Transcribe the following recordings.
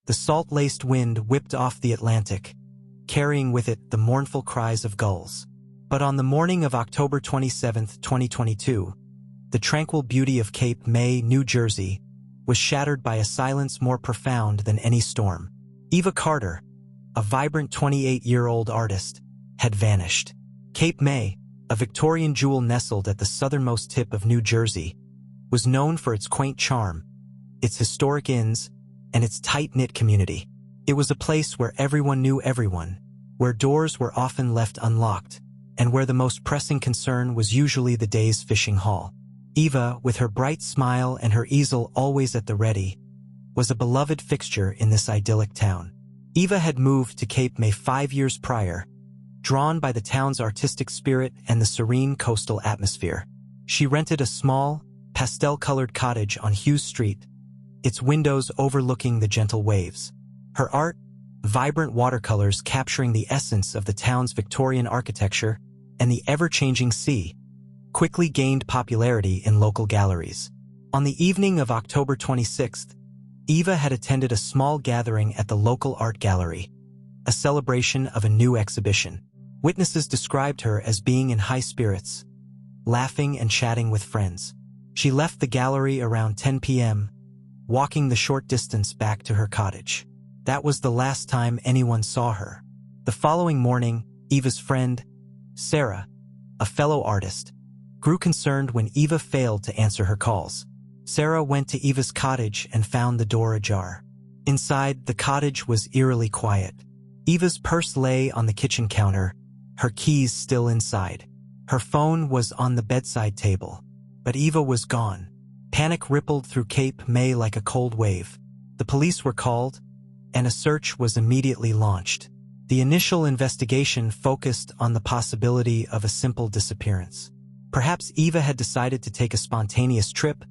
The salt-laced wind whipped off the Atlantic, carrying with it the mournful cries of gulls. But on the morning of October 27, 2022, the tranquil beauty of Cape May, New Jersey, was shattered by a silence more profound than any storm. Eva Carter, a vibrant 28-year-old artist, had vanished. Cape May, a Victorian jewel nestled at the southernmost tip of New Jersey, was known for its quaint charm, its historic inns, and its tight-knit community. It was a place where everyone knew everyone, where doors were often left unlocked, and where the most pressing concern was usually the day's fishing haul. Eva, with her bright smile and her easel always at the ready, was a beloved fixture in this idyllic town. Eva had moved to Cape May 5 years prior, drawn by the town's artistic spirit and the serene coastal atmosphere. She rented a small, pastel-colored cottage on Hughes Street, its windows overlooking the gentle waves. Her art, vibrant watercolors capturing the essence of the town's Victorian architecture and the ever-changing sea, quickly gained popularity in local galleries. On the evening of October 26th, Eva had attended a small gathering at the local art gallery, a celebration of a new exhibition. Witnesses described her as being in high spirits, laughing and chatting with friends. She left the gallery around 10 p.m., walking the short distance back to her cottage. That was the last time anyone saw her. The following morning, Eva's friend, Sarah, a fellow artist, grew concerned when Eva failed to answer her calls. Sarah went to Eva's cottage and found the door ajar. Inside, the cottage was eerily quiet. Eva's purse lay on the kitchen counter, her keys still inside. Her phone was on the bedside table, but Eva was gone. Panic rippled through Cape May like a cold wave. The police were called, and a search was immediately launched. The initial investigation focused on the possibility of a simple disappearance. Perhaps Eva had decided to take a spontaneous trip,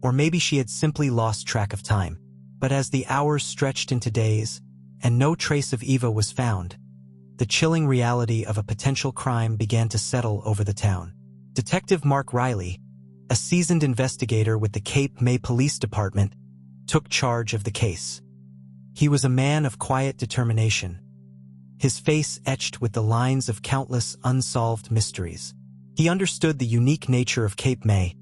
or maybe she had simply lost track of time. But as the hours stretched into days, and no trace of Eva was found, the chilling reality of a potential crime began to settle over the town. Detective Mark Riley, a seasoned investigator with the Cape May Police Department, took charge of the case. He was a man of quiet determination, his face etched with the lines of countless unsolved mysteries. He understood the unique nature of Cape May,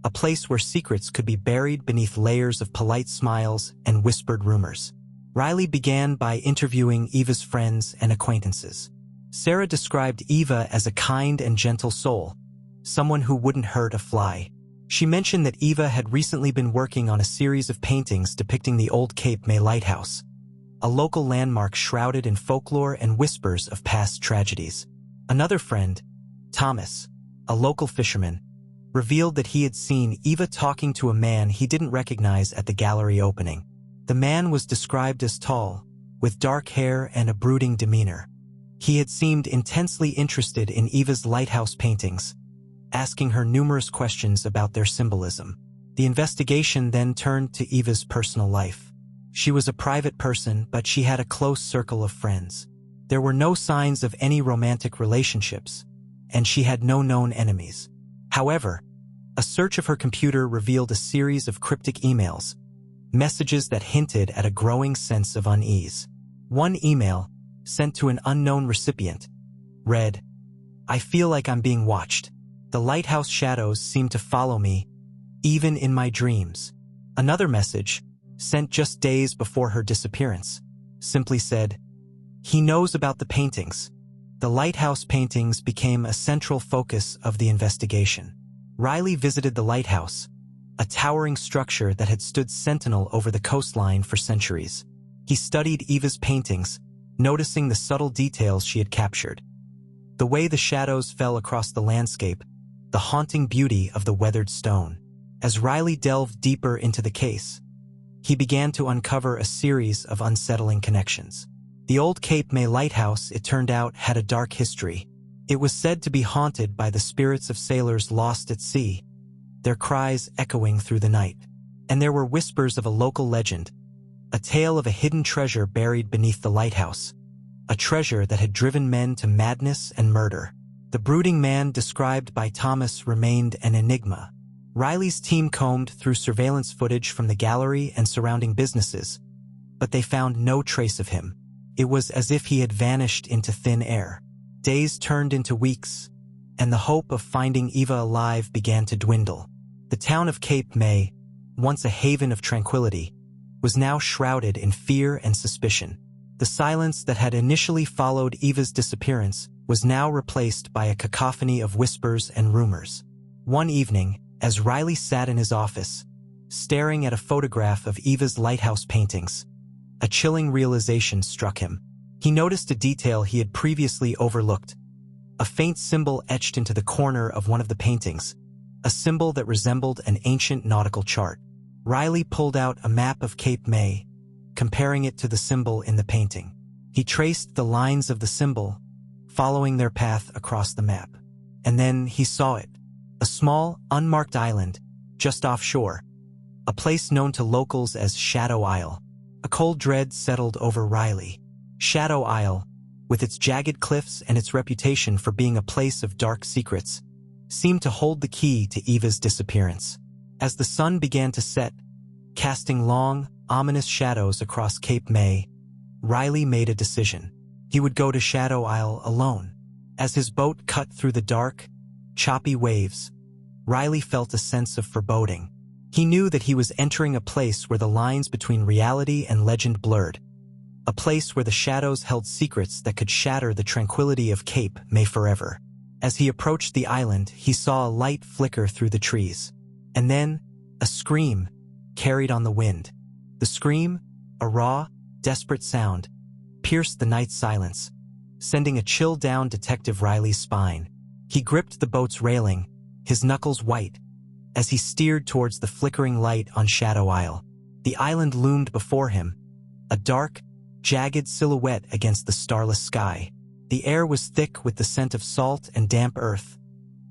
a place where secrets could be buried beneath layers of polite smiles and whispered rumors. Riley began by interviewing Eva's friends and acquaintances. Sarah described Eva as a kind and gentle soul, someone who wouldn't hurt a fly. She mentioned that Eva had recently been working on a series of paintings depicting the old Cape May Lighthouse, a local landmark shrouded in folklore and whispers of past tragedies. Another friend, Thomas, a local fisherman, revealed that he had seen Eva talking to a man he didn't recognize at the gallery opening. The man was described as tall, with dark hair and a brooding demeanor. He had seemed intensely interested in Eva's lighthouse paintings, asking her numerous questions about their symbolism. The investigation then turned to Eva's personal life. She was a private person, but she had a close circle of friends. There were no signs of any romantic relationships, and she had no known enemies. However, a search of her computer revealed a series of cryptic emails, messages that hinted at a growing sense of unease. One email, sent to an unknown recipient, read, "I feel like I'm being watched. The lighthouse shadows seem to follow me, even in my dreams." Another message, sent just days before her disappearance, simply said, "He knows about the paintings." The lighthouse paintings became a central focus of the investigation. Riley visited the lighthouse, a towering structure that had stood sentinel over the coastline for centuries. He studied Eva's paintings, noticing the subtle details she had captured. The way the shadows fell across the landscape, the haunting beauty of the weathered stone. As Riley delved deeper into the case, he began to uncover a series of unsettling connections. The old Cape May Lighthouse, it turned out, had a dark history. It was said to be haunted by the spirits of sailors lost at sea, their cries echoing through the night. And there were whispers of a local legend, a tale of a hidden treasure buried beneath the lighthouse, a treasure that had driven men to madness and murder. The brooding man described by Thomas remained an enigma. Riley's team combed through surveillance footage from the gallery and surrounding businesses, but they found no trace of him. It was as if he had vanished into thin air. Days turned into weeks, and the hope of finding Eva alive began to dwindle. The town of Cape May, once a haven of tranquility, was now shrouded in fear and suspicion. The silence that had initially followed Eva's disappearance was now replaced by a cacophony of whispers and rumors. One evening, as Riley sat in his office, staring at a photograph of Eva's Lighthouse paintings, a chilling realization struck him. He noticed a detail he had previously overlooked: a faint symbol etched into the corner of one of the paintings, a symbol that resembled an ancient nautical chart. Riley pulled out a map of Cape May, comparing it to the symbol in the painting. He traced the lines of the symbol, following their path across the map. And then he saw it. A small, unmarked island, just offshore. A place known to locals as Shadow Isle. A cold dread settled over Riley. Shadow Isle, with its jagged cliffs and its reputation for being a place of dark secrets, seemed to hold the key to Eva's disappearance. As the sun began to set, casting long, ominous shadows across Cape May, Riley made a decision. He would go to Shadow Isle alone. As his boat cut through the dark, choppy waves, Riley felt a sense of foreboding. He knew that he was entering a place where the lines between reality and legend blurred, a place where the shadows held secrets that could shatter the tranquility of Cape May forever. As he approached the island, he saw a light flicker through the trees. And then, a scream, carried on the wind. The scream, a raw, desperate sound, pierced the night silence, sending a chill down Detective Riley's spine. He gripped the boat's railing, his knuckles white, as he steered towards the flickering light on Shadow Isle. The island loomed before him, a dark, jagged silhouette against the starless sky. The air was thick with the scent of salt and damp earth,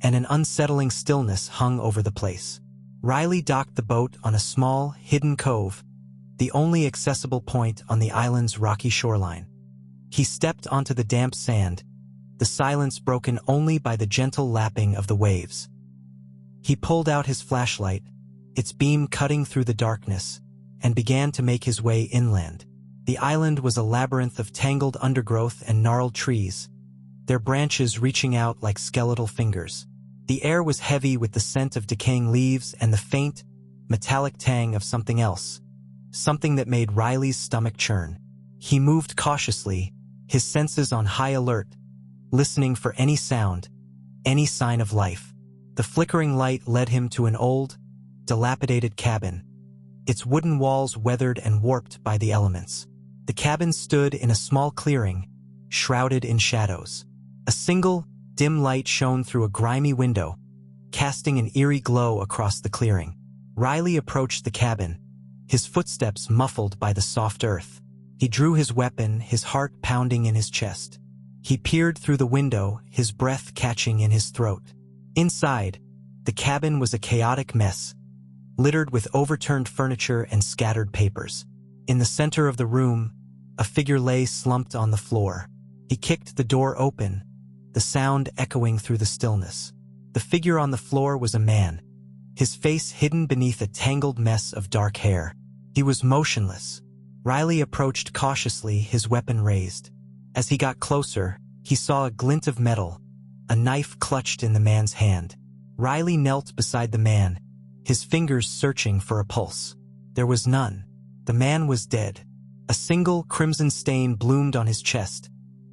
and an unsettling stillness hung over the place. Riley docked the boat on a small, hidden cove, the only accessible point on the island's rocky shoreline. He stepped onto the damp sand, the silence broken only by the gentle lapping of the waves. He pulled out his flashlight, its beam cutting through the darkness, and began to make his way inland. The island was a labyrinth of tangled undergrowth and gnarled trees, their branches reaching out like skeletal fingers. The air was heavy with the scent of decaying leaves and the faint, metallic tang of something else, something that made Riley's stomach churn. He moved cautiously, his senses on high alert, listening for any sound, any sign of life. The flickering light led him to an old, dilapidated cabin, its wooden walls weathered and warped by the elements. The cabin stood in a small clearing, shrouded in shadows. A single, dim light shone through a grimy window, casting an eerie glow across the clearing. Riley approached the cabin, his footsteps muffled by the soft earth. He drew his weapon, his heart pounding in his chest. He peered through the window, his breath catching in his throat. Inside, the cabin was a chaotic mess, littered with overturned furniture and scattered papers. In the center of the room, a figure lay slumped on the floor. He kicked the door open, the sound echoing through the stillness. The figure on the floor was a man, his face hidden beneath a tangled mess of dark hair. He was motionless. Riley approached cautiously, his weapon raised. As he got closer, he saw a glint of metal, a knife clutched in the man's hand. Riley knelt beside the man, his fingers searching for a pulse. There was none. The man was dead. A single crimson stain bloomed on his chest,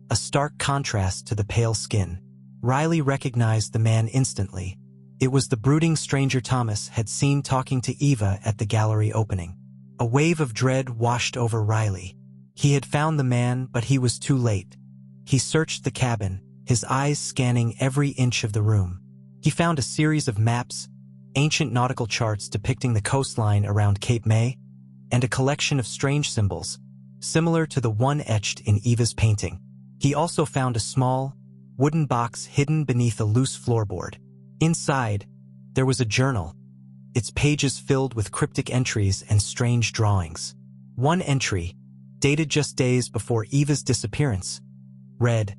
a stark contrast to the pale skin. Riley recognized the man instantly. It was the brooding stranger Thomas had seen talking to Eva at the gallery opening. A wave of dread washed over Riley. He had found the man, but he was too late. He searched the cabin, his eyes scanning every inch of the room. He found a series of maps, ancient nautical charts depicting the coastline around Cape May, and a collection of strange symbols, similar to the one etched in Eva's painting. He also found a small, wooden box hidden beneath a loose floorboard. Inside, there was a journal, its pages filled with cryptic entries and strange drawings. One entry, dated just days before Eva's disappearance, read,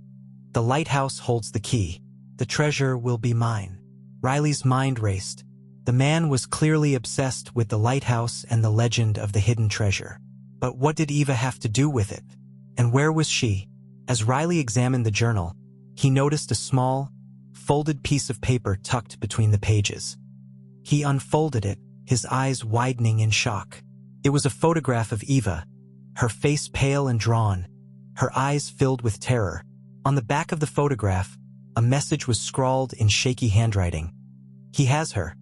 "The lighthouse holds the key. The treasure will be mine." Riley's mind raced. The man was clearly obsessed with the lighthouse and the legend of the hidden treasure. But what did Eva have to do with it? And where was she? As Riley examined the journal, he noticed a small, folded piece of paper tucked between the pages. He unfolded it, his eyes widening in shock. It was a photograph of Eva, her face pale and drawn, her eyes filled with terror. On the back of the photograph, a message was scrawled in shaky handwriting. He has her.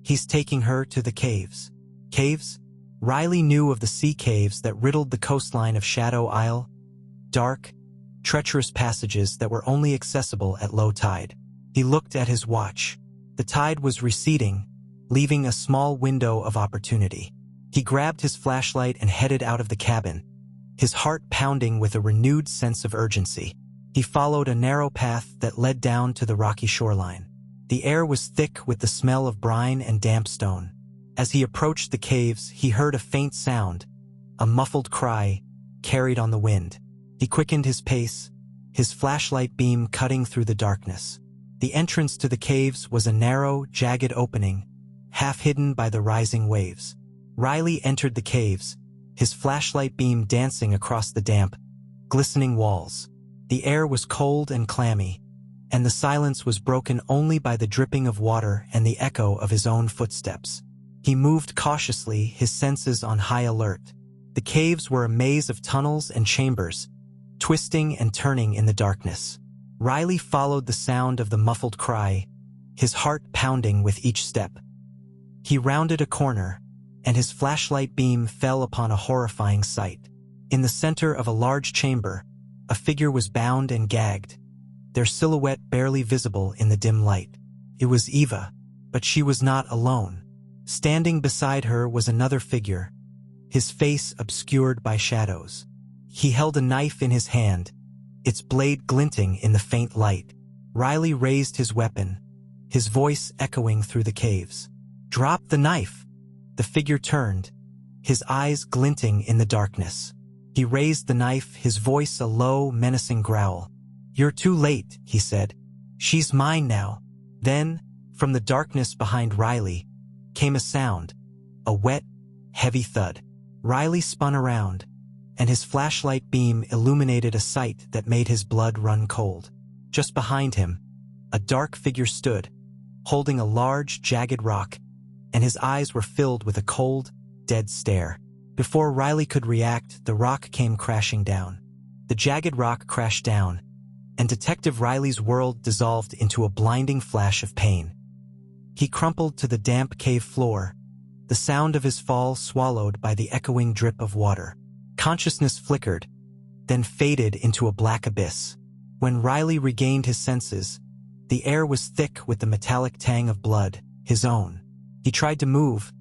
He's taking her to the caves. Caves? Riley knew of the sea caves that riddled the coastline of Shadow Isle. Dark, treacherous passages that were only accessible at low tide. He looked at his watch. The tide was receding, leaving a small window of opportunity. He grabbed his flashlight and headed out of the cabin, his heart pounding with a renewed sense of urgency. He followed a narrow path that led down to the rocky shoreline. The air was thick with the smell of brine and damp stone. As he approached the caves, he heard a faint sound, a muffled cry, carried on the wind. He quickened his pace, his flashlight beam cutting through the darkness. The entrance to the caves was a narrow, jagged opening, half hidden by the rising waves. Riley entered the caves, his flashlight beam dancing across the damp, glistening walls. The air was cold and clammy, and the silence was broken only by the dripping of water and the echo of his own footsteps. He moved cautiously, his senses on high alert. The caves were a maze of tunnels and chambers, twisting and turning in the darkness. Riley followed the sound of the muffled cry, his heart pounding with each step. He rounded a corner, and his flashlight beam fell upon a horrifying sight. In the center of a large chamber, a figure was bound and gagged, their silhouette barely visible in the dim light. It was Eva, but she was not alone. Standing beside her was another figure, his face obscured by shadows. He held a knife in his hand, its blade glinting in the faint light. Riley raised his weapon, his voice echoing through the caves. "Drop the knife!" The figure turned, his eyes glinting in the darkness. He raised the knife, his voice a low, menacing growl. "You're too late," he said. "She's mine now." Then, from the darkness behind Riley, came a sound, a wet, heavy thud. Riley spun around, and his flashlight beam illuminated a sight that made his blood run cold. Just behind him, a dark figure stood, holding a large, jagged rock, and his eyes were filled with a cold, dead stare. Before Riley could react, the rock came crashing down. The jagged rock crashed down, and Detective Riley's world dissolved into a blinding flash of pain. He crumpled to the damp cave floor, the sound of his fall swallowed by the echoing drip of water. Consciousness flickered, then faded into a black abyss. When Riley regained his senses, the air was thick with the metallic tang of blood, his own. He tried to move,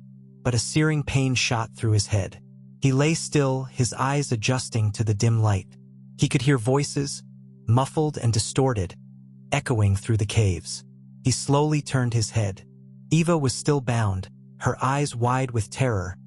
but a searing pain shot through his head. He lay still, his eyes adjusting to the dim light. He could hear voices, muffled and distorted, echoing through the caves. He slowly turned his head. Eva was still bound, her eyes wide with terror,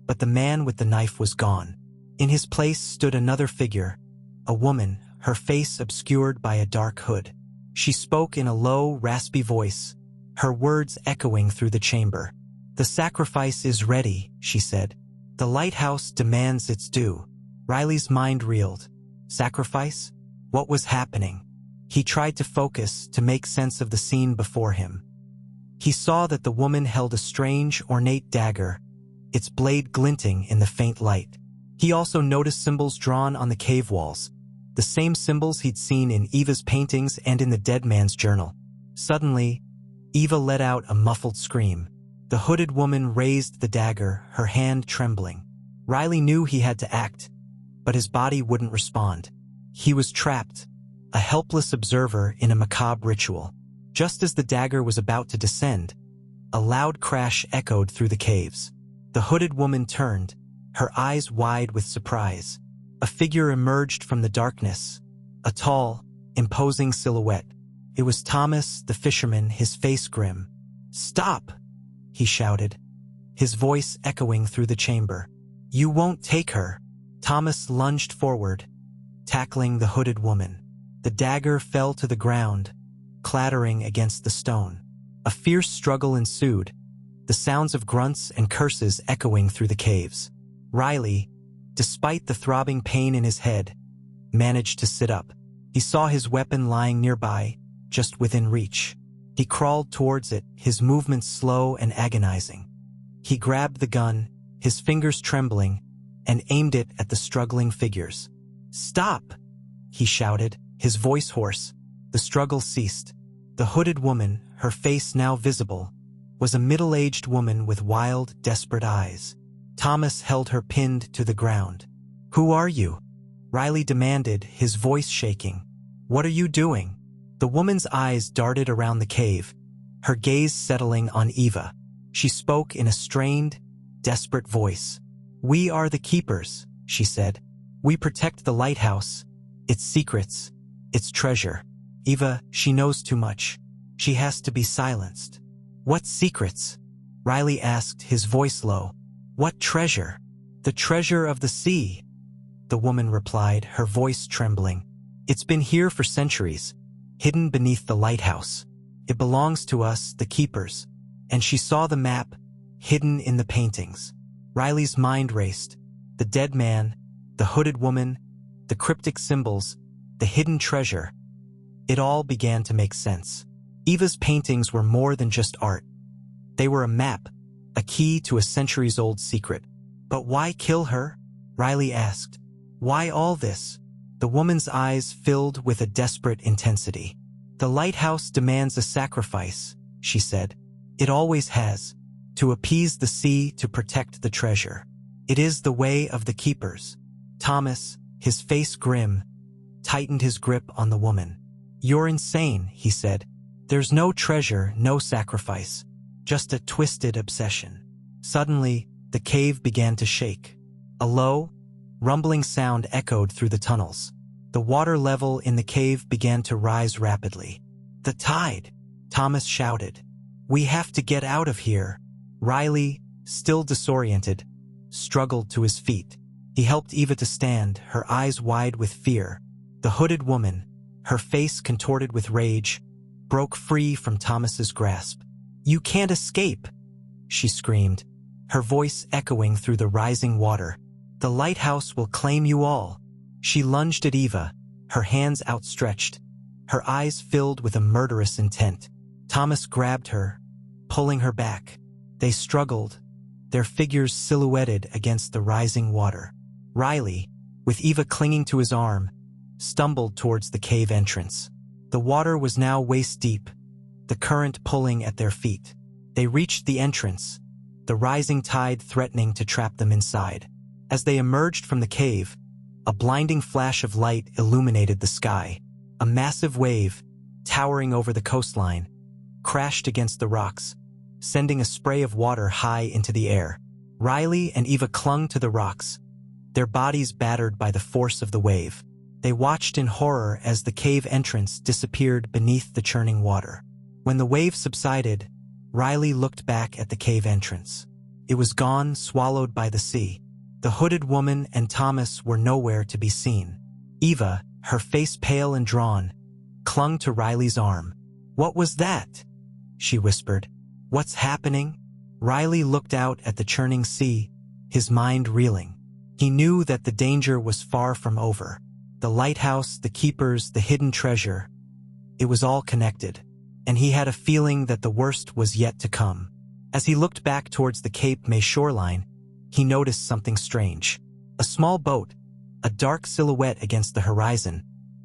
but the man with the knife was gone. In his place stood another figure, a woman, her face obscured by a dark hood. She spoke in a low, raspy voice, her words echoing through the chamber. "The sacrifice is ready," she said. "The lighthouse demands its due." Riley's mind reeled. Sacrifice? What was happening? He tried to focus, to make sense of the scene before him. He saw that the woman held a strange, ornate dagger, its blade glinting in the faint light. He also noticed symbols drawn on the cave walls, the same symbols he'd seen in Eva's paintings and in the dead man's journal. Suddenly, Eva let out a muffled scream. The hooded woman raised the dagger, her hand trembling. Riley knew he had to act, but his body wouldn't respond. He was trapped, a helpless observer in a macabre ritual. Just as the dagger was about to descend, a loud crash echoed through the caves. The hooded woman turned, her eyes wide with surprise. A figure emerged from the darkness, a tall, imposing silhouette. It was Thomas, the fisherman, his face grim. "Stop!" he shouted, his voice echoing through the chamber. "You won't take her." Thomas lunged forward, tackling the hooded woman. The dagger fell to the ground, clattering against the stone. A fierce struggle ensued, the sounds of grunts and curses echoing through the caves. Riley, despite the throbbing pain in his head, managed to sit up. He saw his weapon lying nearby, just within reach. He crawled towards it, his movements slow and agonizing. He grabbed the gun, his fingers trembling, and aimed it at the struggling figures. "Stop!" he shouted, his voice hoarse. The struggle ceased. The hooded woman, her face now visible, was a middle-aged woman with wild, desperate eyes. Thomas held her pinned to the ground. "Who are you?" Riley demanded, his voice shaking. "What are you doing?" The woman's eyes darted around the cave, her gaze settling on Eva. She spoke in a strained, desperate voice. "We are the keepers," she said. "We protect the lighthouse, its secrets, its treasure. Eva, she knows too much. She has to be silenced." "What secrets?" Riley asked, his voice low. "What treasure?" "The treasure of the sea," the woman replied, her voice trembling. "It's been here for centuries, hidden beneath the lighthouse. It belongs to us, the keepers." And she saw the map, hidden in the paintings. Riley's mind raced. The dead man, the hooded woman, the cryptic symbols, the hidden treasure. It all began to make sense. Eva's paintings were more than just art. They were a map, a key to a centuries-old secret. "But why kill her?" Riley asked. "Why all this?" The woman's eyes filled with a desperate intensity. "The lighthouse demands a sacrifice," she said. "It always has. To appease the sea, to protect the treasure. It is the way of the keepers." Thomas, his face grim, tightened his grip on the woman. "You're insane," he said. "There's no treasure, no sacrifice. Just a twisted obsession." Suddenly, the cave began to shake. A low, rumbling sound echoed through the tunnels. The water level in the cave began to rise rapidly. "The tide!" Thomas shouted. "We have to get out of here." Riley, still disoriented, struggled to his feet. He helped Eva to stand, her eyes wide with fear. The hooded woman, her face contorted with rage, broke free from Thomas's grasp. "You can't escape!" she screamed, her voice echoing through the rising water. "The lighthouse will claim you all." She lunged at Eva, her hands outstretched, her eyes filled with a murderous intent. Thomas grabbed her, pulling her back. They struggled, their figures silhouetted against the rising water. Riley, with Eva clinging to his arm, stumbled towards the cave entrance. The water was now waist-deep, the current pulling at their feet. They reached the entrance, the rising tide threatening to trap them inside. As they emerged from the cave, a blinding flash of light illuminated the sky. A massive wave, towering over the coastline, crashed against the rocks, sending a spray of water high into the air. Riley and Eva clung to the rocks, their bodies battered by the force of the wave. They watched in horror as the cave entrance disappeared beneath the churning water. When the wave subsided, Riley looked back at the cave entrance. It was gone, swallowed by the sea. The hooded woman and Thomas were nowhere to be seen. Eva, her face pale and drawn, clung to Riley's arm. "What was that?" she whispered. "What's happening?" Riley looked out at the churning sea, his mind reeling. He knew that the danger was far from over. The lighthouse, the keepers, the hidden treasure. It was all connected, and he had a feeling that the worst was yet to come. As he looked back towards the Cape May shoreline, he noticed something strange. A small boat, a dark silhouette against the horizon,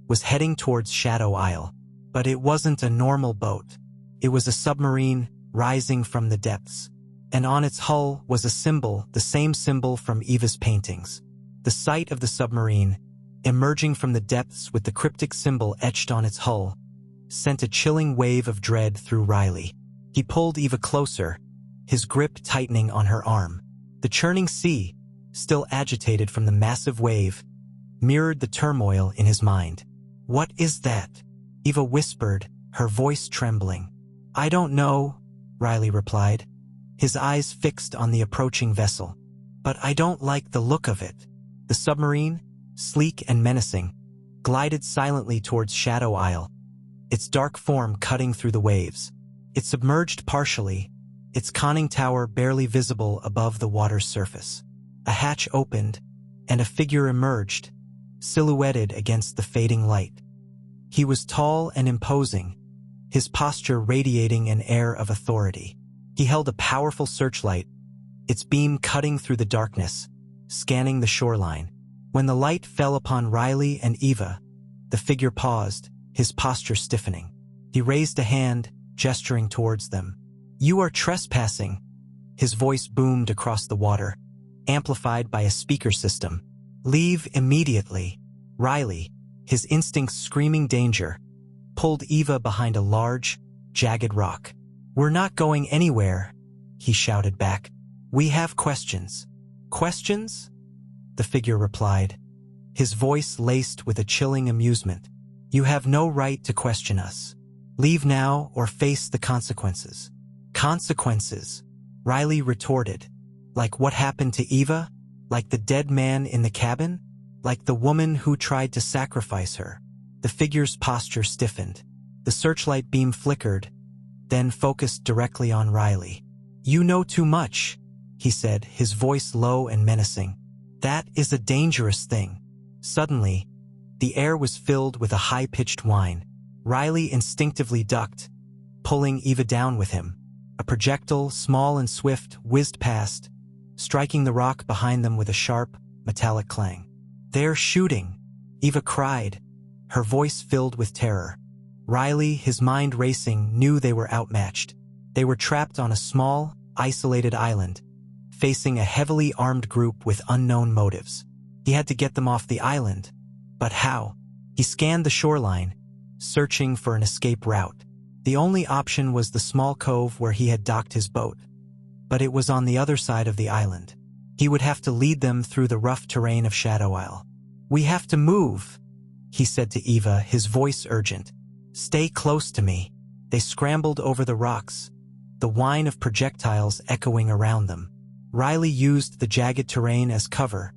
was heading towards Shadow Isle. But it wasn't a normal boat. It was a submarine rising from the depths. And on its hull was a symbol, the same symbol from Eva's paintings. The sight of the submarine, emerging from the depths with the cryptic symbol etched on its hull, sent a chilling wave of dread through Riley. He pulled Eva closer, his grip tightening on her arm. The churning sea, still agitated from the massive wave, mirrored the turmoil in his mind. "What is that?" Eva whispered, her voice trembling. "I don't know," Riley replied, his eyes fixed on the approaching vessel. "But I don't like the look of it." The submarine, sleek and menacing, glided silently towards Shadow Isle, its dark form cutting through the waves. It submerged partially, its conning tower barely visible above the water's surface. A hatch opened, and a figure emerged, silhouetted against the fading light. He was tall and imposing, his posture radiating an air of authority. He held a powerful searchlight, its beam cutting through the darkness, scanning the shoreline. When the light fell upon Riley and Eva, the figure paused, his posture stiffening. He raised a hand, gesturing towards them. "You are trespassing." His voice boomed across the water, amplified by a speaker system. "Leave immediately." Riley, his instincts screaming danger, pulled Eva behind a large, jagged rock. "We're not going anywhere," he shouted back. "We have questions." "Questions?" the figure replied, his voice laced with a chilling amusement. "You have no right to question us. Leave now or face the consequences." "Consequences?" Riley retorted. "Like what happened to Eva? Like the dead man in the cabin? Like the woman who tried to sacrifice her?" The figure's posture stiffened. The searchlight beam flickered, then focused directly on Riley. "You know too much," he said, his voice low and menacing. "That is a dangerous thing." Suddenly, the air was filled with a high-pitched whine. Riley instinctively ducked, pulling Eva down with him. A projectile, small and swift, whizzed past, striking the rock behind them with a sharp, metallic clang. "They're shooting!" Eva cried, her voice filled with terror. Riley, his mind racing, knew they were outmatched. They were trapped on a small, isolated island, facing a heavily armed group with unknown motives. He had to get them off the island. But how? He scanned the shoreline, searching for an escape route. The only option was the small cove where he had docked his boat. But it was on the other side of the island. He would have to lead them through the rough terrain of Shadow Isle. "We have to move," he said to Eva, his voice urgent. "Stay close to me." They scrambled over the rocks, the whine of projectiles echoing around them. Riley used the jagged terrain as cover,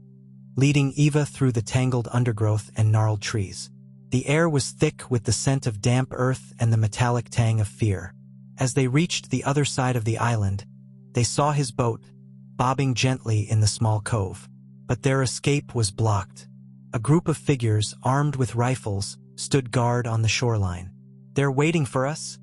leading Eva through the tangled undergrowth and gnarled trees. The air was thick with the scent of damp earth and the metallic tang of fear. As they reached the other side of the island, they saw his boat, bobbing gently in the small cove. But their escape was blocked. A group of figures, armed with rifles, stood guard on the shoreline. "They're waiting for us,"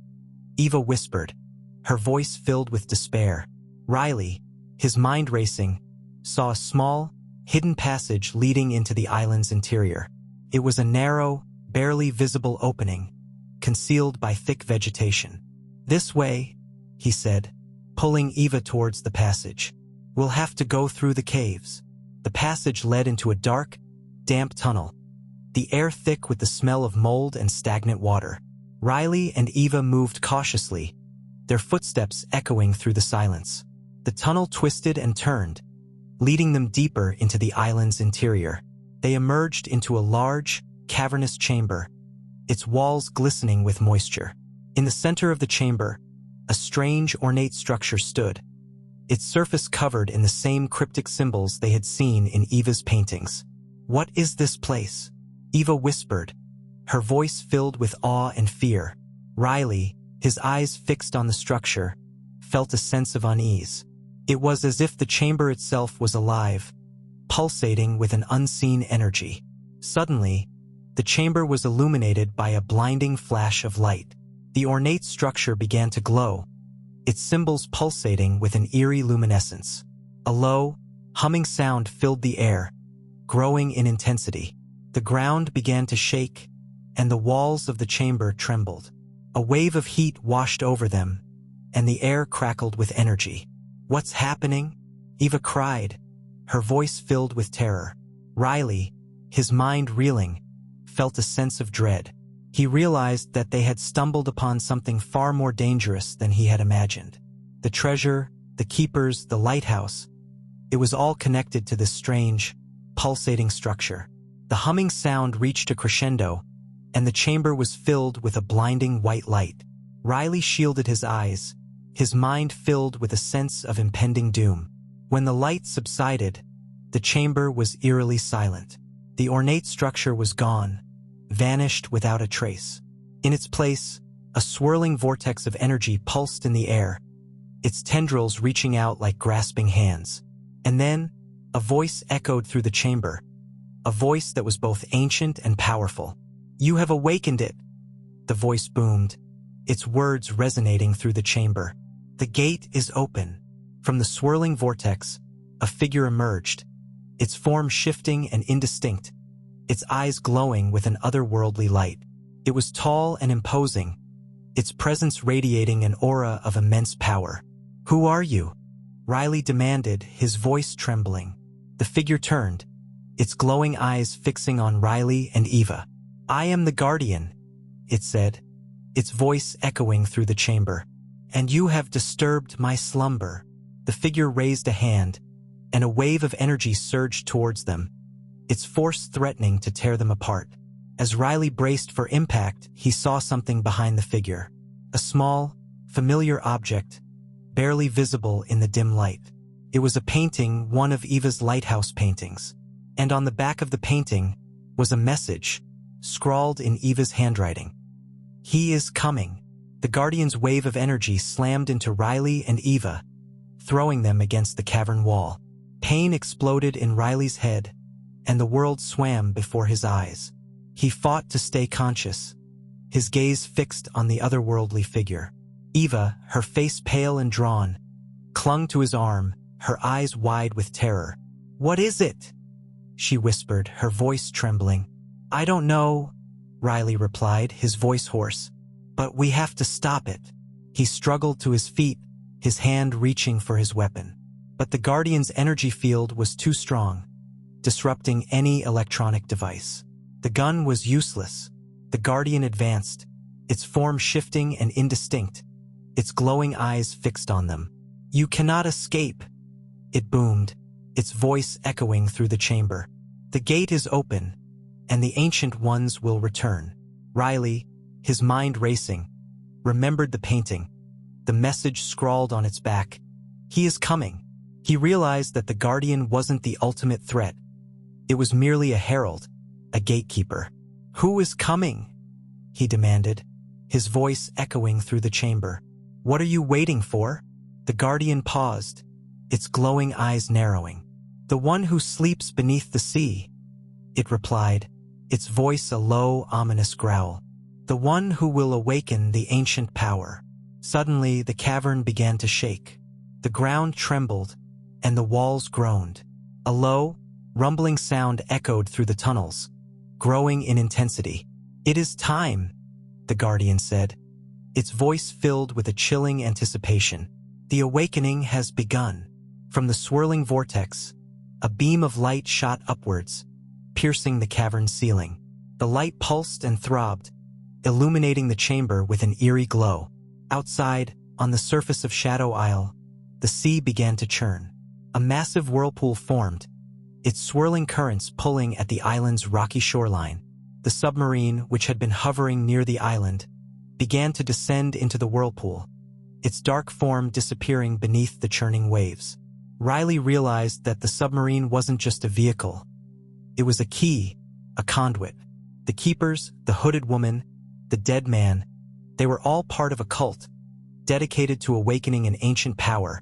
Eva whispered, her voice filled with despair. Riley, his mind racing, saw a small, hidden passage leading into the island's interior. It was a narrow, barely visible opening, concealed by thick vegetation. "This way," he said, pulling Eva towards the passage. "We'll have to go through the caves." The passage led into a dark, damp tunnel, the air thick with the smell of mold and stagnant water. Riley and Eva moved cautiously, their footsteps echoing through the silence. The tunnel twisted and turned, leading them deeper into the island's interior. They emerged into a large, cavernous chamber, its walls glistening with moisture. In the center of the chamber, a strange, ornate structure stood, its surface covered in the same cryptic symbols they had seen in Eva's paintings. "What is this place?" Eva whispered, her voice filled with awe and fear. Riley, his eyes fixed on the structure, felt a sense of unease. It was as if the chamber itself was alive, pulsating with an unseen energy. Suddenly, the chamber was illuminated by a blinding flash of light. The ornate structure began to glow, its symbols pulsating with an eerie luminescence. A low, humming sound filled the air, growing in intensity. The ground began to shake, and the walls of the chamber trembled. A wave of heat washed over them, and the air crackled with energy. "What's happening?" Eva cried, her voice filled with terror. Riley, his mind reeling, felt a sense of dread. He realized that they had stumbled upon something far more dangerous than he had imagined. The treasure, the keepers, the lighthouse, it was all connected to this strange, pulsating structure. The humming sound reached a crescendo, and the chamber was filled with a blinding white light. Riley shielded his eyes, his mind filled with a sense of impending doom. When the light subsided, the chamber was eerily silent. The ornate structure was gone, vanished without a trace. In its place, a swirling vortex of energy pulsed in the air, its tendrils reaching out like grasping hands. And then, A voice echoed through the chamber, a voice that was both ancient and powerful. "You have awakened it," the voice boomed, its words resonating through the chamber. "The gate is open." From the swirling vortex, a figure emerged, its form shifting and indistinct, its eyes glowing with an otherworldly light. It was tall and imposing, its presence radiating an aura of immense power. "Who are you?" Riley demanded, his voice trembling. The figure turned, its glowing eyes fixing on Riley and Eva. "I am the Guardian," it said, its voice echoing through the chamber. "And you have disturbed my slumber." The figure raised a hand, and a wave of energy surged towards them, its force threatening to tear them apart. As Riley braced for impact, he saw something behind the figure. A small, familiar object, barely visible in the dim light. It was a painting, one of Eva's Lighthouse paintings. And on the back of the painting was a message, scrawled in Eva's handwriting. "He is coming." The Guardian's wave of energy slammed into Riley and Eva, throwing them against the cavern wall. Pain exploded in Riley's head, and the world swam before his eyes. He fought to stay conscious, his gaze fixed on the otherworldly figure. Eva, her face pale and drawn, clung to his arm, her eyes wide with terror. "What is it?" she whispered, her voice trembling. "I don't know," Riley replied, his voice hoarse. "But we have to stop it." He struggled to his feet, his hand reaching for his weapon. But the Guardian's energy field was too strong, disrupting any electronic device. The gun was useless. The Guardian advanced, its form shifting and indistinct, its glowing eyes fixed on them. "You cannot escape," it boomed, its voice echoing through the chamber. "The gate is open, and the Ancient Ones will return." Riley, his mind racing, remembered the painting, the message scrawled on its back. "He is coming." He realized that the Guardian wasn't the ultimate threat. It was merely a herald, a gatekeeper. "Who is coming?" he demanded, his voice echoing through the chamber. "What are you waiting for?" The Guardian paused, its glowing eyes narrowing. "The one who sleeps beneath the sea," it replied, its voice a low, ominous growl. "The one who will awaken the ancient power." Suddenly, the cavern began to shake. The ground trembled, and the walls groaned. A low, rumbling sound echoed through the tunnels, growing in intensity. "It is time," the Guardian said, its voice filled with a chilling anticipation. "The awakening has begun." From the swirling vortex, a beam of light shot upwards, piercing the cavern's ceiling. The light pulsed and throbbed, illuminating the chamber with an eerie glow. Outside, on the surface of Shadow Isle, the sea began to churn. A massive whirlpool formed, its swirling currents pulling at the island's rocky shoreline. The submarine, which had been hovering near the island, began to descend into the whirlpool, its dark form disappearing beneath the churning waves. Riley realized that the submarine wasn't just a vehicle. It was a key, a conduit. The keepers, the hooded woman, the dead man, they were all part of a cult, dedicated to awakening an ancient power,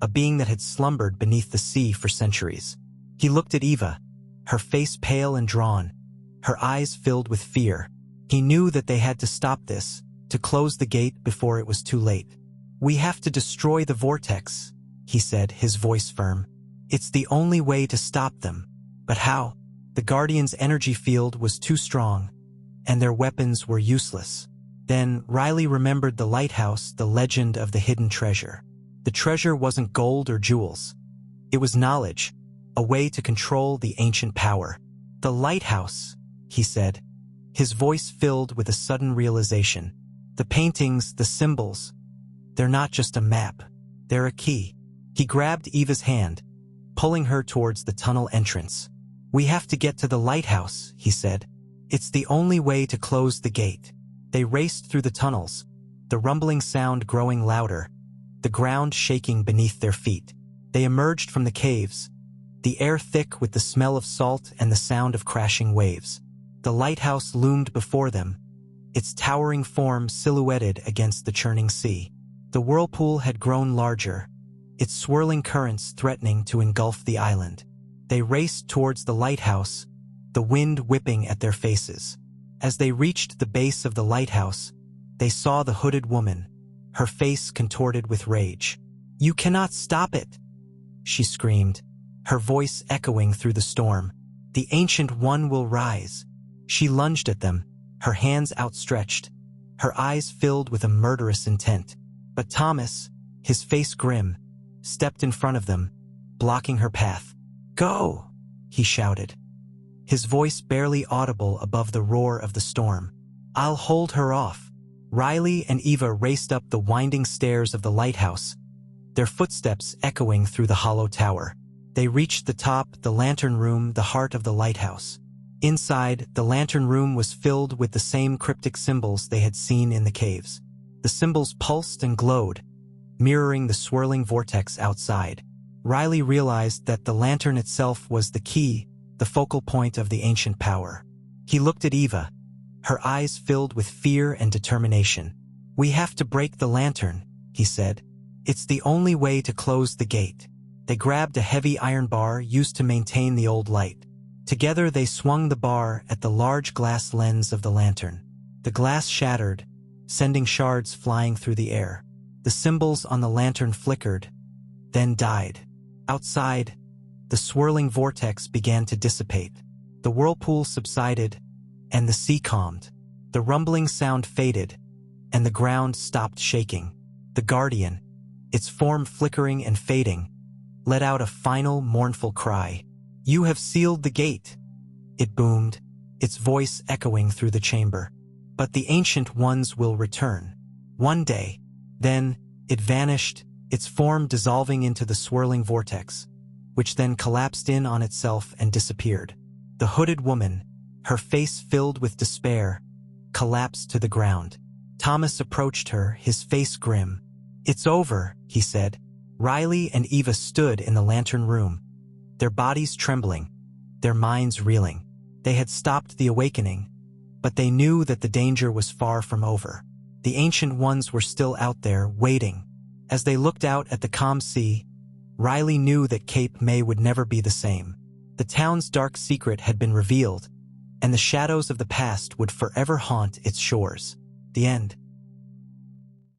a being that had slumbered beneath the sea for centuries. He looked at Eva, her face pale and drawn, her eyes filled with fear. He knew that they had to stop this, to close the gate before it was too late. "We have to destroy the vortex," he said, his voice firm. "It's the only way to stop them." But how? The Guardian's energy field was too strong, and their weapons were useless. Then Riley remembered the lighthouse, the legend of the hidden treasure. The treasure wasn't gold or jewels. It was knowledge, a way to control the ancient power. "The lighthouse," he said, his voice filled with a sudden realization. "The paintings, the symbols, they're not just a map, they're a key." He grabbed Eva's hand, pulling her towards the tunnel entrance. "We have to get to the lighthouse," he said. "It's the only way to close the gate." They raced through the tunnels, the rumbling sound growing louder, the ground shaking beneath their feet. They emerged from the caves, the air thick with the smell of salt and the sound of crashing waves. The lighthouse loomed before them, its towering form silhouetted against the churning sea. The whirlpool had grown larger, its swirling currents threatening to engulf the island. They raced towards the lighthouse, the wind whipping at their faces. As they reached the base of the lighthouse, they saw the hooded woman, her face contorted with rage. "You cannot stop it!" she screamed, her voice echoing through the storm. "The Ancient One will rise." She lunged at them, her hands outstretched, her eyes filled with a murderous intent. But Thomas, his face grim, stepped in front of them, blocking her path. "Go!" he shouted, his voice barely audible above the roar of the storm. "I'll hold her off." Riley and Eva raced up the winding stairs of the lighthouse, their footsteps echoing through the hollow tower. They reached the top, the lantern room, the heart of the lighthouse. Inside, the lantern room was filled with the same cryptic symbols they had seen in the caves. The symbols pulsed and glowed, mirroring the swirling vortex outside. Riley realized that the lantern itself was the key, the focal point of the ancient power. He looked at Eva, her eyes filled with fear and determination. "We have to break the lantern," he said. "It's the only way to close the gate." They grabbed a heavy iron bar used to maintain the old light. Together they swung the bar at the large glass lens of the lantern. The glass shattered, sending shards flying through the air. The symbols on the lantern flickered, then died. Outside, the swirling vortex began to dissipate. The whirlpool subsided, and the sea calmed. The rumbling sound faded, and the ground stopped shaking. The Guardian, its form flickering and fading, let out a final mournful cry. "You have sealed the gate," it boomed, its voice echoing through the chamber. "But the Ancient Ones will return. One day." Then, it vanished, its form dissolving into the swirling vortex, which then collapsed in on itself and disappeared. The hooded woman, her face filled with despair, collapsed to the ground. Thomas approached her, his face grim. "It's over," he said. Riley and Eva stood in the lantern room, their bodies trembling, their minds reeling. They had stopped the awakening, but they knew that the danger was far from over. The Ancient Ones were still out there, waiting. As they looked out at the calm sea, Riley knew that Cape May would never be the same. The town's dark secret had been revealed, and the shadows of the past would forever haunt its shores. The end.